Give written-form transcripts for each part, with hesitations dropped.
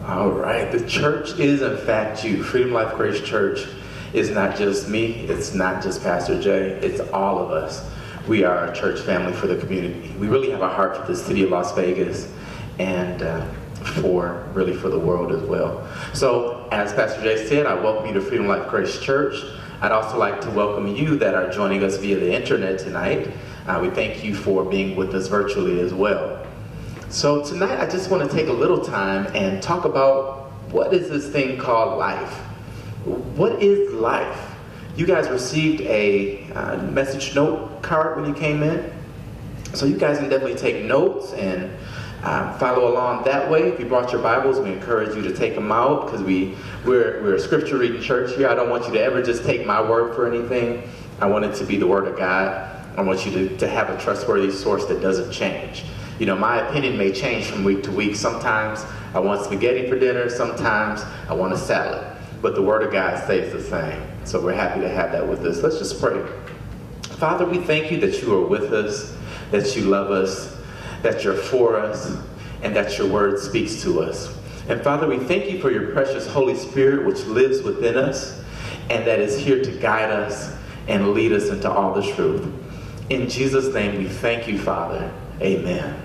All right, the church is in fact you. Freedom Life Grace Church is not just me, it's not just Pastor Jay, it's all of us. We are a church family for the community. We really have a heart for the city of Las Vegas and for the world as well. So as Pastor Jay said, I welcome you to Freedom Life Grace Church. I'd also like to welcome you that are joining us via the internet tonight. We thank you for being with us virtually as well. So tonight I just want to take a little time and talk about what is this thing called life? What is life? You guys received a message note card when you came in. So you guys can definitely take notes and follow along that way. If you brought your Bibles, we encourage you to take them out because we're a scripture reading church here. I don't want you to ever just take my word for anything. I want it to be the Word of God. I want you to have a trustworthy source that doesn't change. You know, my opinion may change from week to week. Sometimes I want spaghetti for dinner. Sometimes I want a salad. But the Word of God stays the same. So we're happy to have that with us. Let's just pray. Father, we thank you that you are with us, that you love us, that you're for us, and that your Word speaks to us. And Father, we thank you for your precious Holy Spirit, which lives within us, and that is here to guide us and lead us into all the truth. In Jesus' name, we thank you, Father. Amen.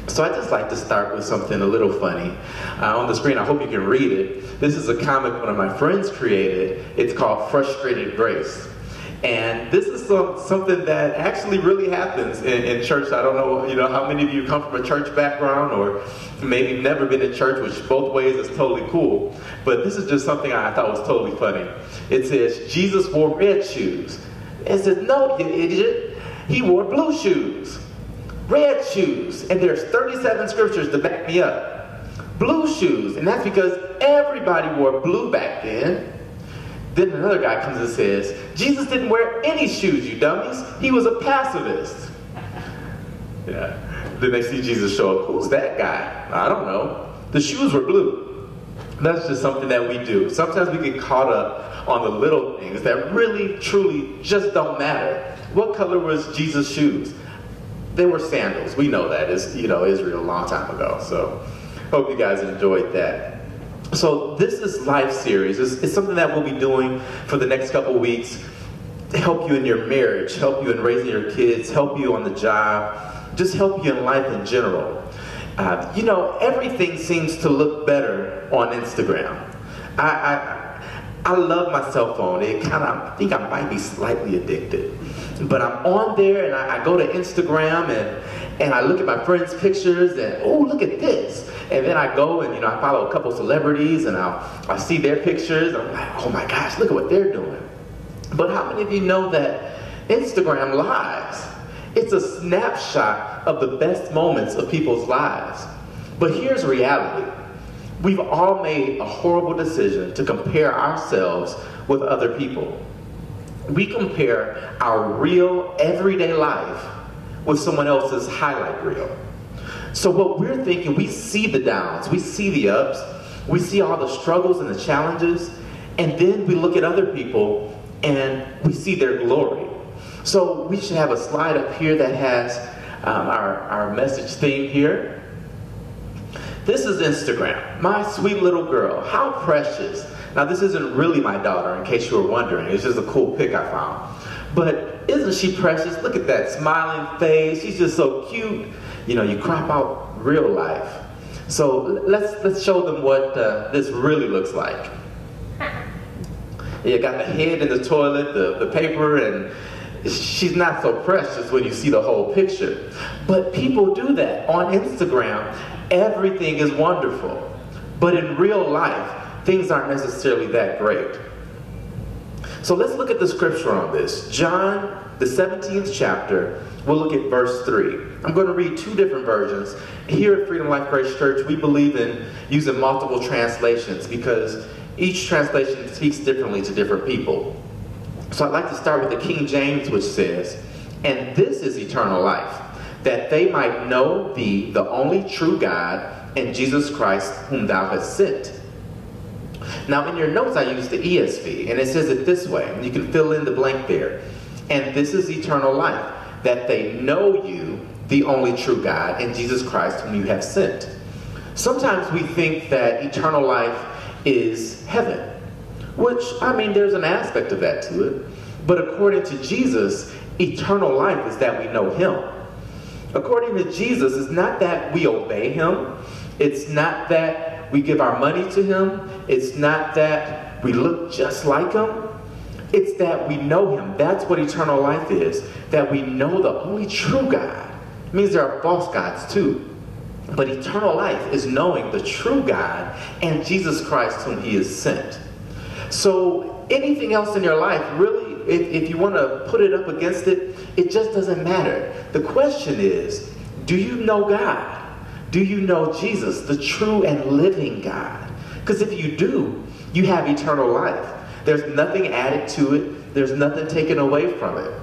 So I'd just like to start with something a little funny. On the screen, I hope you can read it. This is a comic one of my friends created. It's called Frustrated Grace. And this is something that actually really happens in church. I don't know, how many of you come from a church background or maybe never been in church, which both ways is totally cool. But this is just something I thought was totally funny. It says, Jesus wore red shoes. It says, no, you idiot. He wore blue shoes. Red shoes, and there's 37 scriptures to back me up. Blue shoes, and that's because everybody wore blue back then. Then another guy comes and says, Jesus didn't wear any shoes, you dummies. He was a pacifist. Yeah. Then they see Jesus show up. Who's that guy? I don't know. The shoes were blue. That's just something that we do. Sometimes we get caught up on the little things that really, truly just don't matter. What color was Jesus' shoes? They were sandals. We know that. It's, Israel a long time ago. So hope you guys enjoyed that. So this is Life series. It's something that we'll be doing for the next couple weeks to help you in your marriage, help you in raising your kids, help you on the job, just help you in life in general. Everything seems to look better on Instagram. I love my cell phone. I think I might be slightly addicted. But I'm on there and I go to Instagram and I look at my friends' pictures and, oh, look at this. And then I go and, I follow a couple celebrities and I see their pictures. And I'm like, oh my gosh, look at what they're doing. But how many of you know that Instagram lies? It's a snapshot of the best moments of people's lives. But here's reality. We've all made a horrible decision to compare ourselves with other people. We compare our real, everyday life with someone else's highlight reel. So what we're thinking, we see the downs, we see the ups, we see all the struggles and the challenges, and then we look at other people and we see their glory. So we should have a slide up here that has our message theme here. This is Instagram. My sweet little girl. How precious. Now this isn't really my daughter, in case you were wondering. It's just a cool pic I found. But isn't she precious? Look at that smiling face. She's just so cute. You crop out real life. So let's show them what this really looks like. You got the head in the toilet, the paper, and she's not so precious when you see the whole picture. But people do that on Instagram. Everything is wonderful. But in real life, things aren't necessarily that great. So let's look at the scripture on this. John, the 17th chapter, we'll look at verse 3. I'm going to read two different versions. Here at Freedom Life Grace Church, we believe in using multiple translations because each translation speaks differently to different people. So I'd like to start with the King James, which says, "And this is eternal life, that they might know thee, the only true God, and Jesus Christ, whom thou hast sent." Now in your notes I used the ESV, and it says it this way. You can fill in the blank there. "And this is eternal life, that they know you, the only true God, and Jesus Christ, whom you have sent." Sometimes we think that eternal life is heaven, which, I mean, there's an aspect of that to it. But according to Jesus, eternal life is that we know him. According to Jesus, it's not that we obey him. It's not that we give our money to him. It's not that we look just like him. It's that we know him. That's what eternal life is, that we know the only true God. It means there are false gods too. But eternal life is knowing the true God and Jesus Christ whom he has sent. So anything else in your life, really, if you want to put it up against it, it just doesn't matter. The question is, do you know God? Do you know Jesus, the true and living God? Because if you do, you have eternal life. There's nothing added to it. There's nothing taken away from it.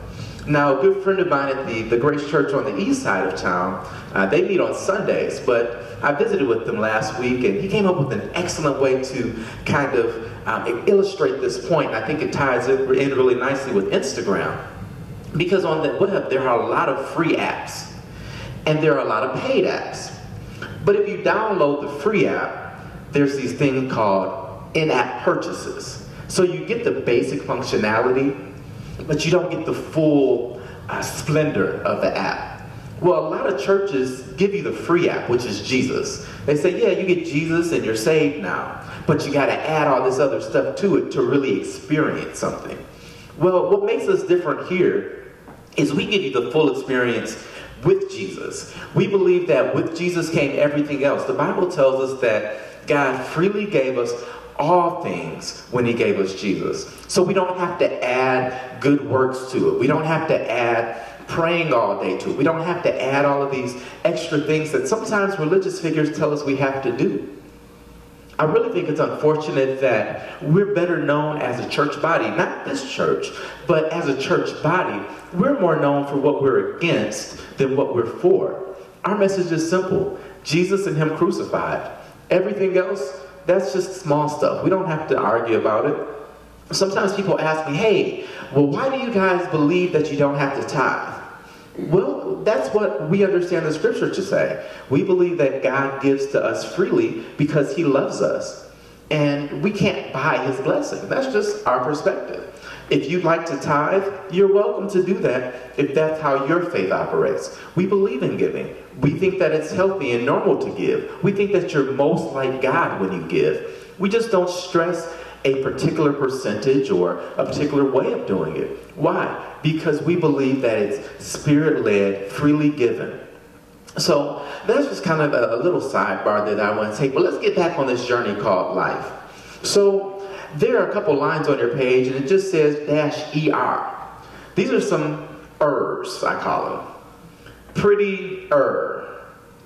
Now, a good friend of mine at the Grace Church on the east side of town, they meet on Sundays, but I visited with them last week, and he came up with an excellent way to kind of illustrate this point. I think it ties in really nicely with Instagram, because on the web, there are a lot of free apps, and there are a lot of paid apps. But if you download the free app, there's these things called in-app purchases. So you get the basic functionality, but you don't get the full splendor of the app. Well, a lot of churches give you the free app, which is Jesus. They say, yeah, you get Jesus and you're saved now, but you got to add all this other stuff to it to really experience something. Well, what makes us different here is we give you the full experience with Jesus. We believe that with Jesus came everything else. The Bible tells us that God freely gave us all things when he gave us Jesus. So we don't have to add good works to it. We don't have to add praying all day to it. We don't have to add all of these extra things that sometimes religious figures tell us we have to do. I really think it's unfortunate that we're better known as a church body, not this church, but as a church body, we're more known for what we're against than what we're for. Our message is simple: Jesus and him crucified. Everything else, that's just small stuff. We don't have to argue about it. Sometimes people ask me, hey, well, why do you guys believe that you don't have to tithe? Well, that's what we understand the scripture to say. We believe that God gives to us freely because he loves us. And we can't buy his blessing. That's just our perspective. If you'd like to tithe, you're welcome to do that if that's how your faith operates. We believe in giving. We think that it's healthy and normal to give. We think that you're most like God when you give. We just don't stress a particular percentage or a particular way of doing it. Why? Because we believe that it's spirit-led, freely given. So that's just kind of a little sidebar that I want to take. But let's get back on this journey called life. So there are a couple lines on your page, and it just says -ER. These are some ers, I call them. Pretty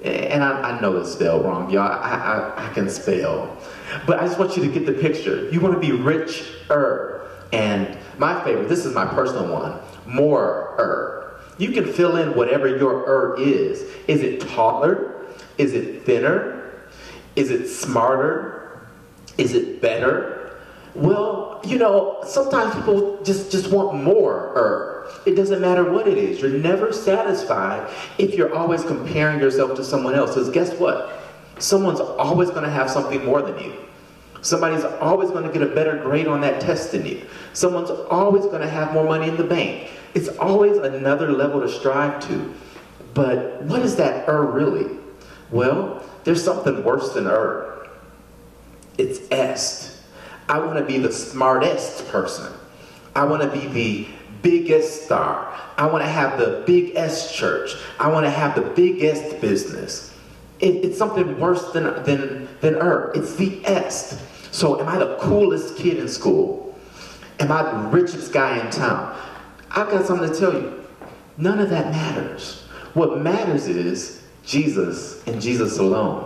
And I know it's spelled wrong, y'all. I can spell. But I just want you to get the picture. You want to be richer. And my favorite, this is my personal one, more. You can fill in whatever your is. Is it taller? Is it thinner? Is it smarter? Is it better? Well, you know, sometimes people just want more. It doesn't matter what it is. You're never satisfied if you're always comparing yourself to someone else. Because guess what? Someone's always going to have something more than you. Somebody's always going to get a better grade on that test than you. Someone's always going to have more money in the bank. It's always another level to strive to. But what is that really? Well, there's something worse than It's est. I want to be the smartest person. I want to be the biggest star. I want to have the biggest church. I want to have the biggest business. It's something worse than It's the est. So am I the coolest kid in school? Am I the richest guy in town? I've got something to tell you. None of that matters. What matters is Jesus and Jesus alone.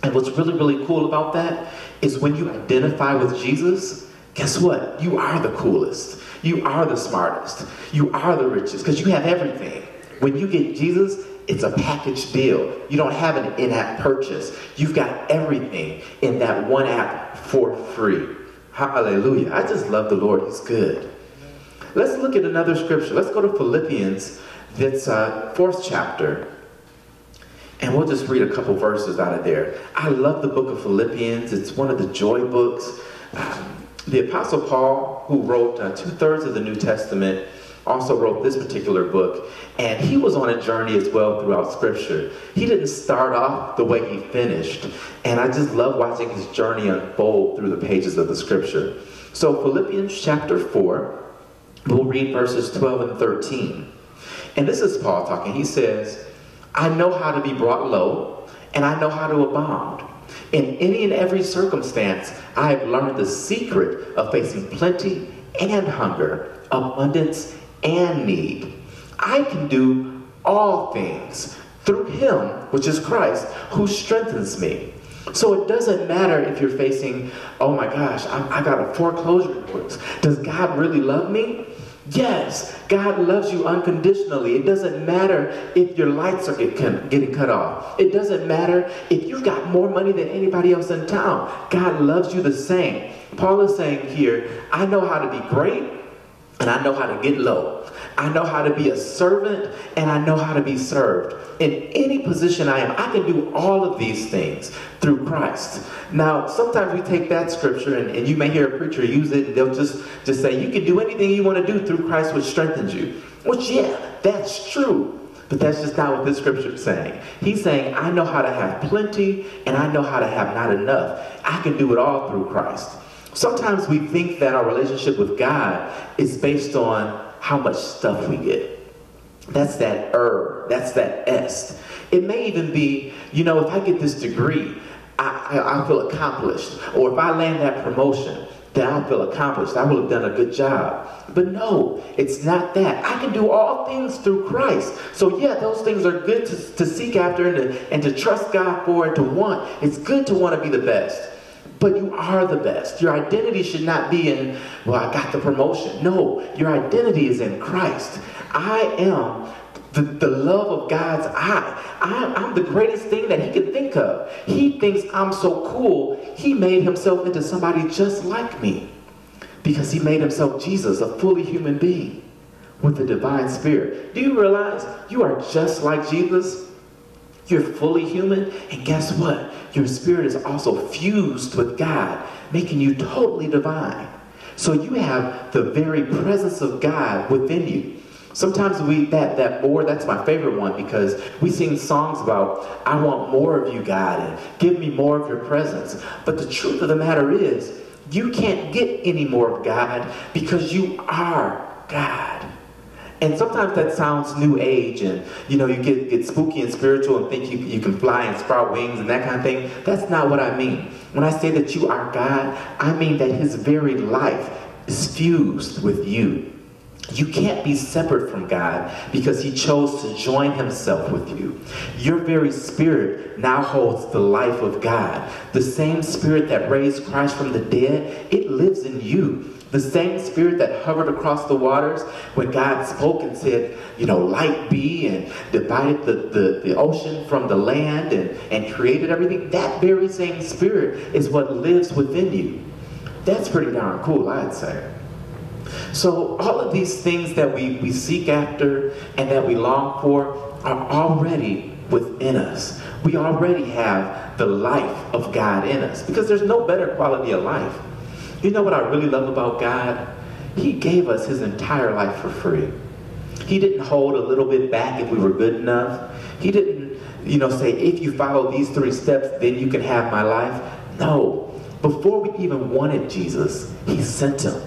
And what's really, really cool about that is when you identify with Jesus, guess what? You are the coolest. You are the smartest. You are the richest because you have everything. When you get Jesus, it's a package deal. You don't have an in-app purchase. You've got everything in that one app for free. Hallelujah. I just love the Lord. He's good. Let's look at another scripture. Let's go to Philippians, that's 4th chapter. And we'll just read a couple verses out of there. I love the book of Philippians. It's one of the joy books. The Apostle Paul, who wrote 2/3 of the New Testament, also wrote this particular book. And he was on a journey as well throughout Scripture. He didn't start off the way he finished. And I just love watching his journey unfold through the pages of the Scripture. So Philippians chapter 4, we'll read verses 12 and 13. And this is Paul talking. He says, I know how to be brought low, and I know how to abound. In any and every circumstance, I have learned the secret of facing plenty and hunger, abundance and need. I can do all things through him, which is Christ, who strengthens me. So it doesn't matter if you're facing, oh my gosh, I got a foreclosure notice. Does God really love me? Yes, God loves you unconditionally. It doesn't matter if your lights are getting cut off. It doesn't matter if you've got more money than anybody else in town. God loves you the same. Paul is saying here, I know how to be great, and I know how to get low. I know how to be a servant, and I know how to be served. In any position I am, I can do all of these things through Christ. Now, sometimes we take that scripture, and you may hear a preacher use it, and they'll just say, you can do anything you want to do through Christ, which strengthens you. Which, yeah, that's true. But that's just not what this scripture is saying. He's saying, I know how to have plenty, and I know how to have not enough. I can do it all through Christ. Sometimes we think that our relationship with God is based on how much stuff we get. That's that that's that est. It may even be, you know, if I get this degree, I feel accomplished. Or if I land that promotion, then I feel accomplished. I will have done a good job. But no, it's not that. I can do all things through Christ. So yeah, those things are good to seek after and to trust God for and to want. It's good to want to be the best. But you are the best. Your identity should not be in, well, I got the promotion. No, your identity is in Christ. I am the love of God's eye. I'm the greatest thing that he can think of. He thinks I'm so cool, he made himself into somebody just like me. Because he made himself Jesus, a fully human being with the divine spirit. Do you realize you are just like Jesus? You're fully human, and guess what? Your spirit is also fused with God, making you totally divine. So you have the very presence of God within you. Sometimes that's my favorite one, because we sing songs about, I want more of you, God, and give me more of your presence. But the truth of the matter is, you can't get any more of God because you are God. And sometimes that sounds new age, and you know, you get spooky and spiritual and think you can fly and sprout wings and that kind of thing. That's not what I mean. When I say that you are God, I mean that his very life is fused with you. You can't be separate from God because he chose to join himself with you. Your very spirit now holds the life of God. The same spirit that raised Christ from the dead, it lives in you. The same spirit that hovered across the waters when God spoke and said, you know, light be, and divided the ocean from the land and created everything. That very same spirit is what lives within you. That's pretty darn cool, I'd say. So all of these things that we seek after and that we long for are already within us. We already have the life of God in us, because there's no better quality of life. You know what I really love about God? He gave us his entire life for free. He didn't hold a little bit back if we were good enough. He didn't, you know, say, if you follow these 3 steps, then you can have my life. No. Before we even wanted Jesus, he sent him.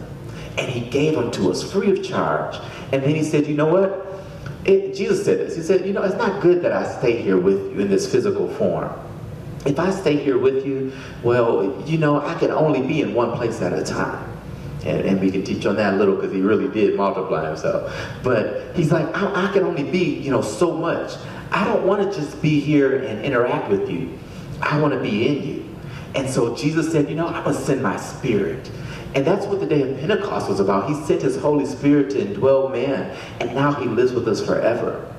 And he gave him to us free of charge. And then he said, you know what? Jesus said this. He said, you know, it's not good that I stay here with you in this physical form. If I stay here with you, well, you know, I can only be in one place at a time. And we can teach on that a little, because he really did multiply himself. But he's like, I can only be, you know, so much. I don't want to just be here and interact with you. I want to be in you. And so Jesus said, you know, I'm going to send my spirit. And that's what the day of Pentecost was about. He sent his Holy Spirit to indwell man, and now he lives with us forever.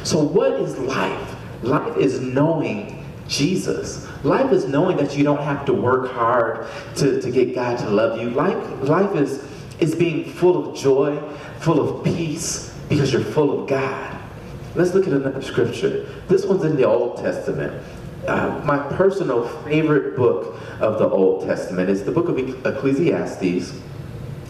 So what is life? Life is knowing Jesus. Life is knowing that you don't have to work hard to get God to love you. Life is being full of joy, full of peace, because you're full of God. Let's look at another scripture. This one's in the Old Testament. My personal favorite book of the Old Testament is the book of Ecclesiastes,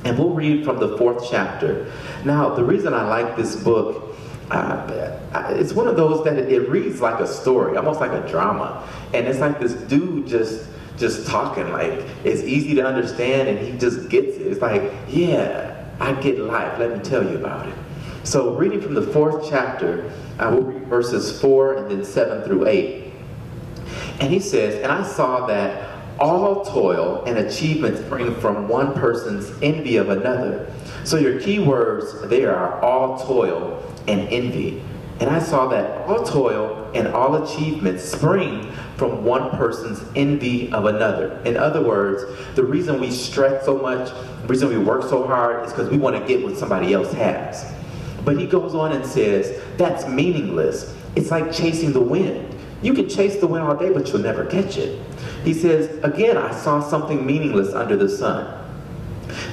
and we'll read from the 4th chapter. Now, the reason I like this book, it's one of those that it reads like a story, almost like a drama, and it's like this dude just talking, like it's easy to understand, and he just gets it. It's like, yeah, I get life. Let me tell you about it. So, reading from the 4th chapter, we'll read verses 4 and then 7 through 8. And he says, "And I saw that all toil and achievement spring from one person's envy of another." So your key words there are all toil and envy. And I saw that all toil and all achievement spring from one person's envy of another. In other words, the reason we stress so much, the reason we work so hard is because we want to get what somebody else has. But he goes on and says, that's meaningless. It's like chasing the wind. You can chase the wind all day, but you'll never catch it. He says, again, I saw something meaningless under the sun.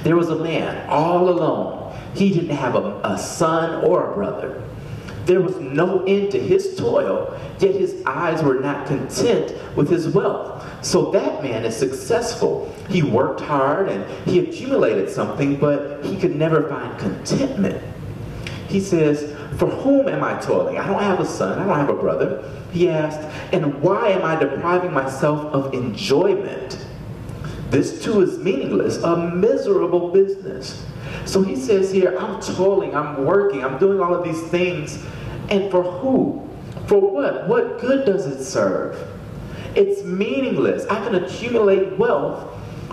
There was a man all alone. He didn't have a son or a brother. There was no end to his toil, yet his eyes were not content with his wealth. So that man is successful. He worked hard and he accumulated something, but he could never find contentment. He says, for whom am I toiling? I don't have a son, I don't have a brother. He asked, and why am I depriving myself of enjoyment? This too is meaningless, a miserable business. So he says here, I'm toiling, I'm working, I'm doing all of these things. And for who? For what? What good does it serve? It's meaningless. I can accumulate wealth,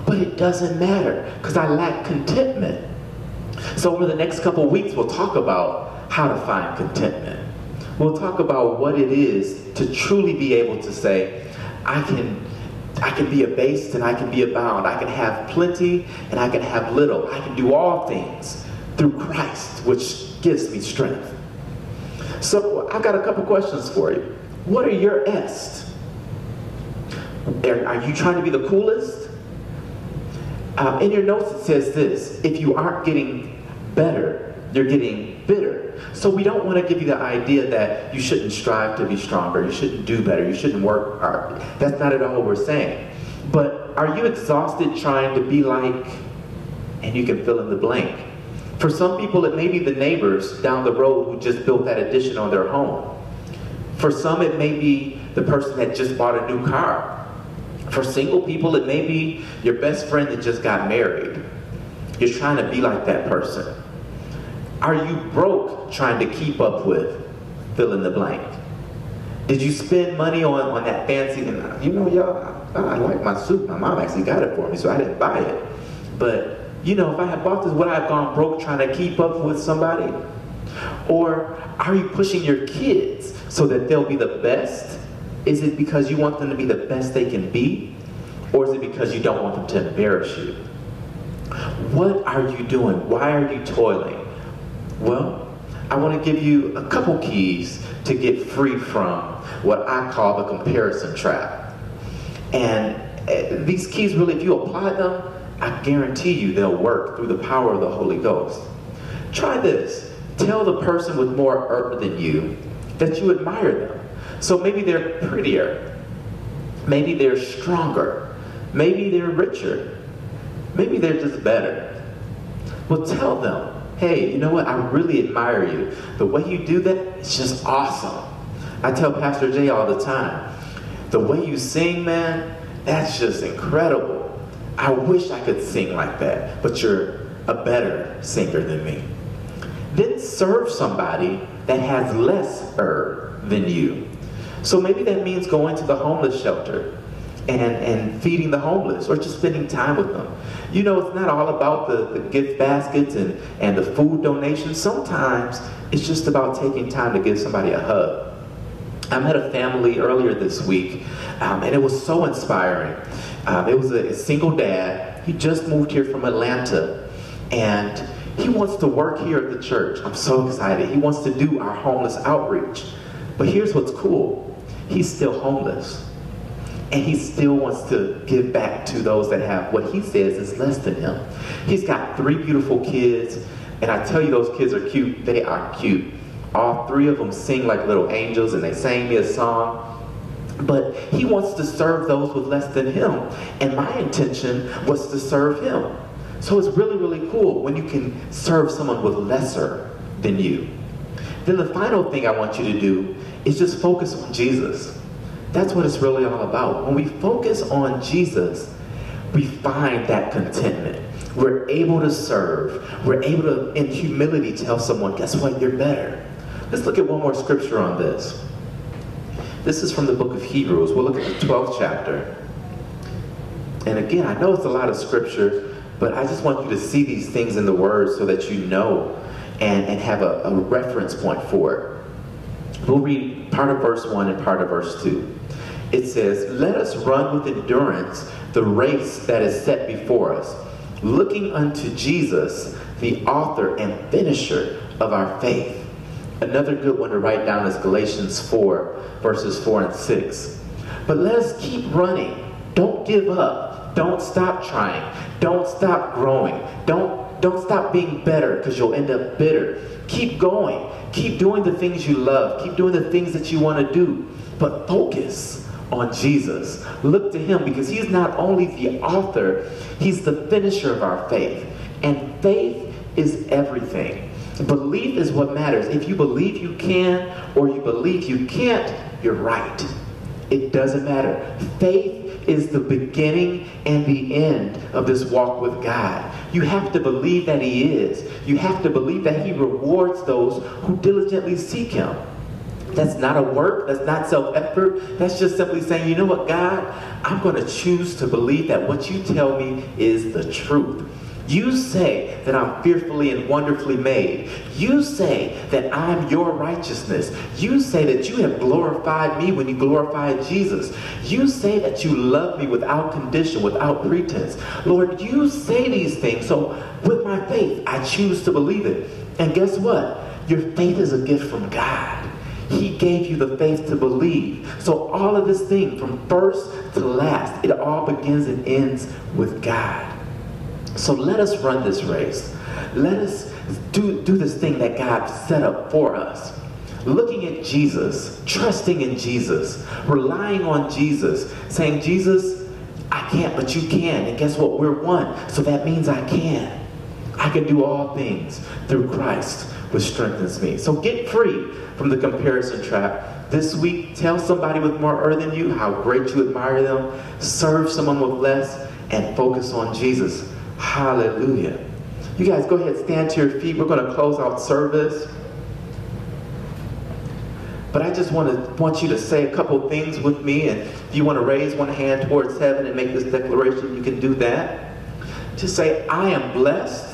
but it doesn't matter because I lack contentment. So over the next couple of weeks, we'll talk about how to find contentment. We'll talk about what it is to truly be able to say, I can be abased and I can be abound. I can have plenty and I can have little. I can do all things through Christ, which gives me strength. So I've got a couple questions for you. What are your S's? Are you trying to be the coolest? In your notes it says this, if you aren't getting better, you're getting bitter. So we don't want to give you the idea that you shouldn't strive to be stronger, you shouldn't do better, you shouldn't work hard. That's not at all what we're saying. But are you exhausted trying to be like, and you can fill in the blank. For some people it may be the neighbors down the road who just built that addition on their home. For some it may be the person that just bought a new car. For single people it may be your best friend that just got married. You're trying to be like that person. Are you broke trying to keep up with fill in the blank? Did you spend money on that fancy, and you know, y'all, I like my suit. My mom actually got it for me, so I didn't buy it. But, you know, if I had bought this, would I have gone broke trying to keep up with somebody? Or are you pushing your kids so that they'll be the best? Is it because you want them to be the best they can be? Or is it because you don't want them to embarrass you? What are you doing? Why are you toiling? Well, I want to give you a couple keys to get free from what I call the comparison trap. And these keys really, if you apply them, I guarantee you they'll work through the power of the Holy Ghost. Try this. Tell the person with more than you that you admire them. So maybe they're prettier. Maybe they're stronger. Maybe they're richer. Maybe they're just better. Well, tell them, hey, you know what? I really admire you. The way you do that, it's just awesome. I tell Pastor Jay all the time, the way you sing, man, that's just incredible. I wish I could sing like that, but you're a better singer than me. Then serve somebody that has less than you. So maybe that means going to the homeless shelter and feeding the homeless or just spending time with them. You know, it's not all about the gift baskets and the food donations. Sometimes it's just about taking time to give somebody a hug. I met a family earlier this week, and it was so inspiring. It was a single dad. He just moved here from Atlanta, and he wants to work here at the church. I'm so excited. He wants to do our homeless outreach. But here's what's cool. He's still homeless. And he still wants to give back to those that have what he says is less than him. He's got 3 beautiful kids, and I tell you those kids are cute. They are cute. All three of them sing like little angels, and they sang me a song. But he wants to serve those with less than him. And my intention was to serve him. So it's really, really cool when you can serve someone with lesser than you. Then the final thing I want you to do is just focus on Jesus. That's what it's really all about. When we focus on Jesus, we find that contentment. We're able to serve. We're able to, in humility, tell someone, guess what, you're better. Let's look at one more scripture on this. This is from the book of Hebrews. We'll look at the 12th chapter. And again, I know it's a lot of scripture, but I just want you to see these things in the Word so that you know and have a reference point for it. We'll read part of verse 1 and part of verse 2. It says, "Let us run with endurance the race that is set before us, looking unto Jesus, the author and finisher of our faith." Another good one to write down is Galatians 4, verses 4 and 6. But let us keep running. Don't give up. Don't stop trying. Don't stop growing. Don't stop being better, because you'll end up bitter. Keep going. Keep doing the things you love. Keep doing the things that you want to do. But focus on Jesus. Look to him, because he's not only the author, he's the finisher of our faith. And faith is everything. Belief is what matters. If you believe you can or you believe you can't, you're right. It doesn't matter. Faith is the beginning and the end of this walk with God. You have to believe that he is. You have to believe that he rewards those who diligently seek him. That's not a work. That's not self-effort. That's just simply saying, you know what, God, I'm going to choose to believe that what you tell me is the truth. You say that I'm fearfully and wonderfully made. You say that I'm your righteousness. You say that you have glorified me when you glorified Jesus. You say that you love me without condition, without pretense. Lord, you say these things. So with my faith, I choose to believe it. And guess what? Your faith is a gift from God. He gave you the faith to believe. So all of this thing, from first to last, it all begins and ends with God. So let us run this race. Let us do this thing that God set up for us. Looking at Jesus, trusting in Jesus, relying on Jesus, saying, Jesus, I can't, but you can. And guess what? We're one. So that means I can. I can do all things through Christ, which strengthens me. So get free from the comparison trap. This week, tell somebody with more earth than you how great you admire them. Serve someone with less and focus on Jesus. Hallelujah. You guys go ahead, stand to your feet. We're going to close out service. But I just want you to say a couple things with me. And if you want to raise one hand towards heaven and make this declaration, you can do that. Just say, I am blessed.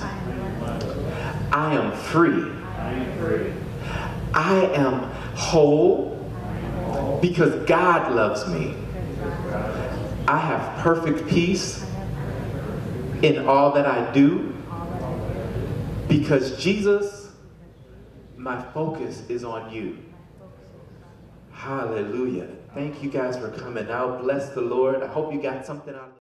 I am free. I am whole because God loves me. I have perfect peace in all that I do, because Jesus, my focus is on you. Hallelujah. Thank you guys for coming out. Bless the Lord. I hope you got something out of it.